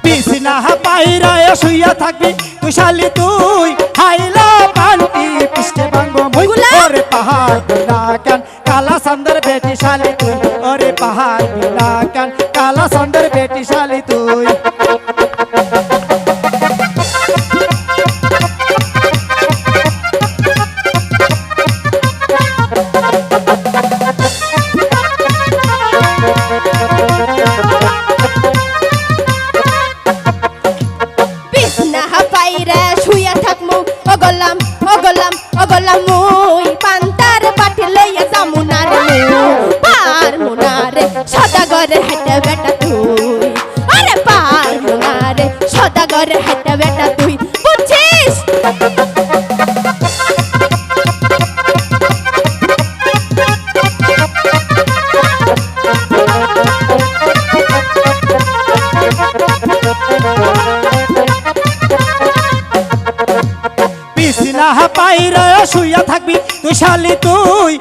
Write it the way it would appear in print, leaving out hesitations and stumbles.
বিছনা পাইরা শুইয়া থাকবি তুই শালি তুই হাইলা পান্তি পিষ্টে ভাঙবো মুই ওরে পাহাড় বিনা কান কালা সন্দর বেটি শালি তুই ওরে পাহাড় বিনা কান কালা সন্দর বেটি শালি তুই মুই পান্তার পাটি লইয়া যামুনার পার মুনারে সদাগরে হাইটা বেটা তুই আরে পার মুনারে সদাগরে হাইটা বেটা তুই বুঝছিস বিছনা পাইরা শুইয়া থাকবি তুই শালি তুই